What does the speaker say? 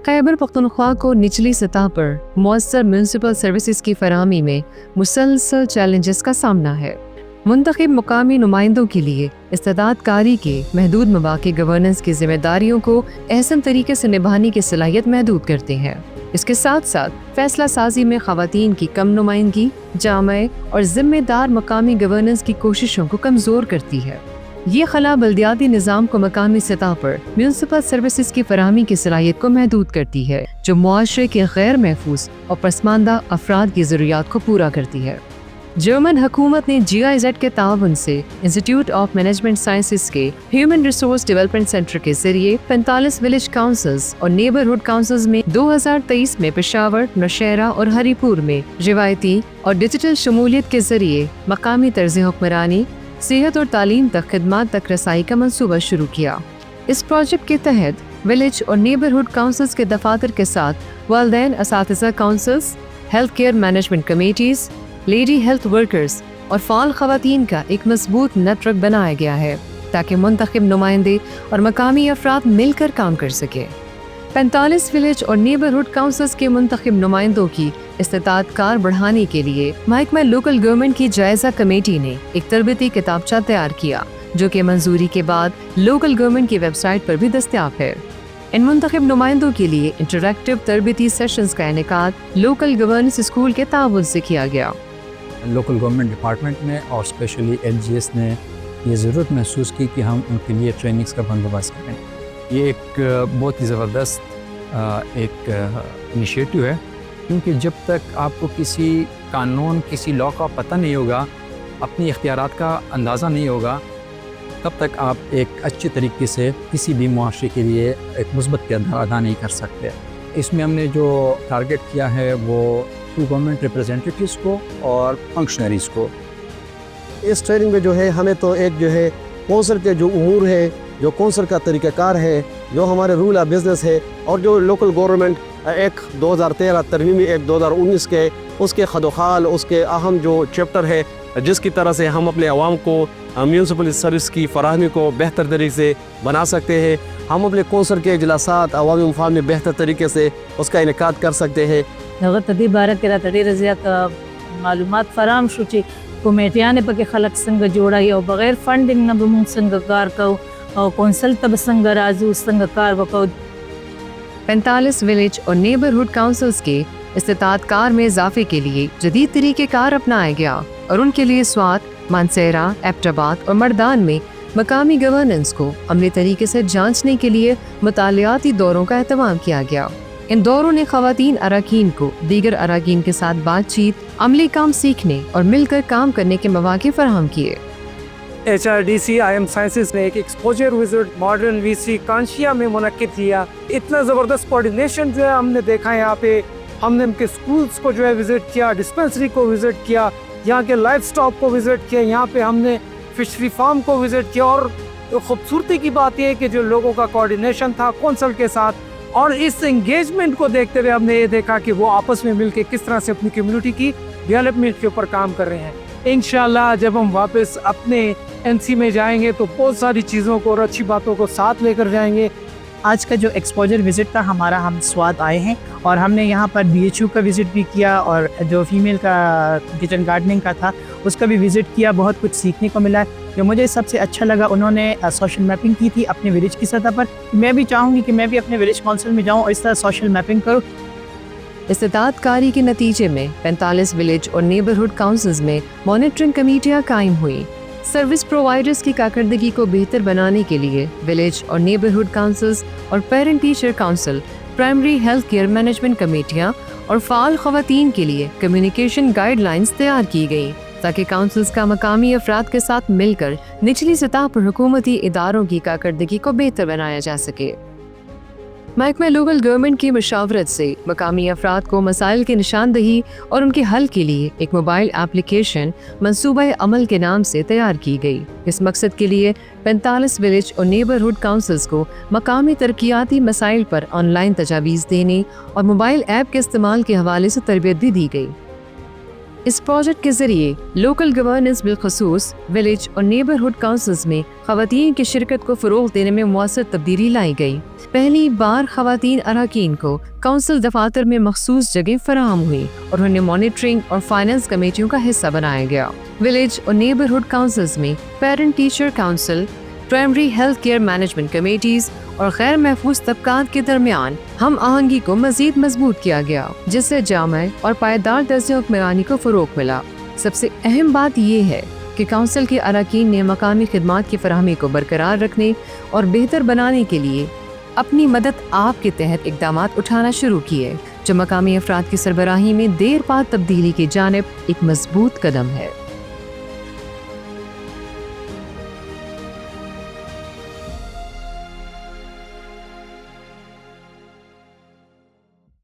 खैबर पख्तूनख्वा को निचली सतह पर मुअस्सर म्यूनसिपल सर्विसेज की फराहमी में मुसलसल चैलेंजेस का सामना है। मुंतखब मुकामी नुमाइंदों के लिए इस्तेदाद कारी के महदूद मौक़े गवर्नेंस की जिम्मेदारियों को अहसन तरीके से निभाने की सलाहियत महदूद करते हैं। इसके साथ साथ फैसला साजी में ख़वातीन की कम नुमाइंदगी जामे और ज़िम्मेदार मकामी गवर्नेंस की कोशिशों को कमज़ोर करती है। ये खला बल्दियाती निज़ाम को मकामी सतह पर म्यूनसिपल सर्विसेज की फराहमी की सलाहियत को महदूद करती है, जो मुआशरे के गैर महफूज और पसमानदा अफराद की ज़रूरियात को पूरा करती है। जर्मन हुकूमत ने GIZ के ताउन से इंस्टीट्यूट ऑफ मैनेजमेंट साइंसेज के ह्यूमन रिसोर्स डेवलपमेंट सेंटर के जरिए 45 विलेज काउंसिल्स और नेबरहुड काउंसिल्स में 2023 में पेशावर, नौशहरा और हरीपुर में रिवायती और डिजिटल शमूलियत के जरिए मकामी तर्ज हुक्मरानी, सेहत और तालीम तक खिदमात तक रसाई का मंसूबा शुरू किया। इस प्रोजेक्ट के तहत विलेज और नेबरहुड काउंसिल्स के दफातर के साथ वालिदैन असातिज़ा councils, health care management committees, lady health workers और फ़ाल ख़वातीन का एक मजबूत नेटवर्क बनाया गया है ताकि मुंतखब नुमाइंदे और मकामी अफराद मिलकर काम कर सकें। 45 विलेज और नेबरहुड काउंसिल्स के मुंतखब नुमाइंदों की इस्तेताद कार बढ़ाने के लिए महकमा लोकल गवर्नमेंट की जायज़ा कमेटी ने एक तरबती किताबचा तैयार किया, जो कि मंजूरी के बाद लोकल गवर्नमेंट की वेबसाइट पर भी दस्तयाब है। इन मुंतखब नुमाइंदों के लिए इंटरैक्टिव तरबती सेशंस का इनेकाद लोकल गवर्नेंस स्कूल के ताउन से किया गया। लोकल गवर्नमेंट डिपार्टमेंट ने और स्पेशली LGS ने ये ज़रूरत महसूस की कि हम उनके लिए ट्रेनिंग्स का बंदोबस्त करें। ये एक बहुत ही ज़बरदस्त एक इनिशिएटिव है, क्योंकि जब तक आपको किसी कानून, किसी लॉ का पता नहीं होगा, अपनी इख्तियारात का अंदाज़ा नहीं होगा, तब तक आप एक अच्छे तरीके से किसी भी मुआशरे के लिए एक मुस्बत किरदार अदा नहीं कर सकते। इसमें हमने जो टारगेट किया है वो गवर्नमेंट रिप्रेजेंटेटिव्स को और फंक्शनरीज़ को। इस ट्रेनिंग में जो है हमें तो एक जो है कौंसल के जो उमूर है, जो कौंसल का तरीक़ाकार है, जो हमारे रूल ऑफ बिज़नेस है और जो लोकल गवर्नमेंट एक 2013 तरमीमी एक 2019 के उसके खदोखाल, उसके अहम जो चैप्टर है, जिसकी तरह से हम अपने अवाम को म्यूनसिपल सर्विस की फराहमी को बेहतर तरीके से बना सकते हैं। हम अपने कौंसल के इजलासात अवामी मुफाद में बेहतर तरीके से उसका इनेकाद कर सकते हैं। नगद तदी बारत के रातड़ी रज़ियात मालूमात फराम शु ची कमेटियाने पके खलक संग जोड़ा और बगैर फंडिंग न बमुंग संग कार को और कौंसल तब संग राजू संग कार वको। 45 विलेज और नेबरहुड काउंसिल्स के इस्तेताद कार में इजाफे के लिए जदीद तरीके कार अपनाया गया और उनके लिए स्वात, मानसेरा, एबटाबाद और मर्दान में मकामी गवर्नेंस को अमली तरीके से जांचने के लिए मुतालियाती दौरों का एहतमाम किया गया। इन दौरों ने ख़वातीन अराकीन को दीगर अराकीन के साथ बातचीत, अमली काम सीखने और मिलकर काम करने के मौके फराहम किए। HRDC IM साइंसेज ने एक एक्सपोजर विजिट मॉडर्न VC कांशिया में मुनक्किद किया। इतना ज़बरदस्त कोऑर्डिनेशन जो है हमने देखा यहाँ पे। हमने उनके स्कूल्स को जो है विज़िट किया, डिस्पेंसरी को विज़िट किया, यहाँ के लाइफ स्टॉक को विज़िट किया, यहाँ पे हमने फिशरी फार्म को विज़िट किया। और खूबसूरती की बात यह है कि जो लोगों का कोऑर्डिनेशन था कौंसल के साथ, और इस एंगेजमेंट को देखते हुए हमने ये देखा कि वो आपस में मिलकर किस तरह से अपनी कम्युनिटी की डेवलपमेंट के ऊपर काम कर रहे हैं। इंशाल्लाह जब हम वापस अपने NC में जाएंगे तो बहुत सारी चीज़ों को और अच्छी बातों को साथ लेकर जाएंगे। आज का जो एक्सपोजर विज़िट था हमारा, हम स्वाद आए हैं और हमने यहाँ पर BHU का विज़िट भी किया और जो फीमेल का किचन गार्डनिंग का था उसका भी विज़िट किया। बहुत कुछ सीखने को मिला। जो मुझे सबसे अच्छा लगा, उन्होंने सोशल मैपिंग की थी अपने विलेज की सतह पर। मैं भी चाहूँगी कि मैं भी अपने विलेज काउंसिल में जाऊँ और इस तरह सोशल मैपिंग करूँ। इस्तेताद कारी के नतीजे में 45 विलेज और नेबरहुड काउंसिल्स में मॉनिटरिंग कमेटियाँ कायम हुई। सर्विस प्रोवाइडर्स की कारकर्दगी को बेहतर बनाने के लिए विलेज और नेबरहुड काउंसिल्स और parent teacher council, primary health care management कमेटियाँ और फ़ाल ख़वातीन के लिए कम्युनिकेशन गाइडलाइंस तैयार की गई, ताकि काउंसिल्स का मकामी अफराद के साथ मिलकर निचली सतह पर हुकूमती इदारों की कारकर्दगी को बेहतर बनाया जा सके। महकमा लोकल गवर्नमेंट की मशावरत से मकामी अफराद को मसाइल की निशानदही और उनके हल के लिए एक मोबाइल एप्लीकेशन मंसूबा अमल के नाम से तैयार की गई। इस मकसद के लिए 45 विलेज और नेबरहुड काउंसिल्स को मकामी तरक्याती मसाइल पर ऑनलाइन तजावीज़ देने और मोबाइल ऐप के इस्तेमाल के हवाले से तरबियत भी दी गई। इस प्रोजेक्ट के जरिए लोकल गवर्नेंस बिलखसूस विलेज और नेबरहुड काउंसिल्स में ख़वातीन की शिरकत को फ़रोग़ देने में मुअस्सर तब्दीली लाई गई। पहली बार ख़वातीन अरकान को काउंसिल दफातर में मखसूस जगह फराहम हुई और उन्हें मॉनिटरिंग और फाइनेंस कमेटियों का हिस्सा बनाया गया। विलेज और नेबरहुड काउंसिल्स में parent teacher council, primary health care management committees और गैर महफूज तबकात के दरमियान हम आहंगी को मज़ीद मजबूत किया गया, जिससे जामे और पायदार दर्जे हुक्मरानी को फ़रोग़ मिला। सबसे अहम बात यह है कि काउंसिल के अरकान ने मकामी खिदमात की फराहमी को बरकरार रखने और बेहतर बनाने के लिए अपनी मदद आप के तहत इक़दामात उठाना शुरू किए, जो मकामी अफराद की सरबराही में देर बाद तब्दीली की जानिब एक मजबूत कदम है।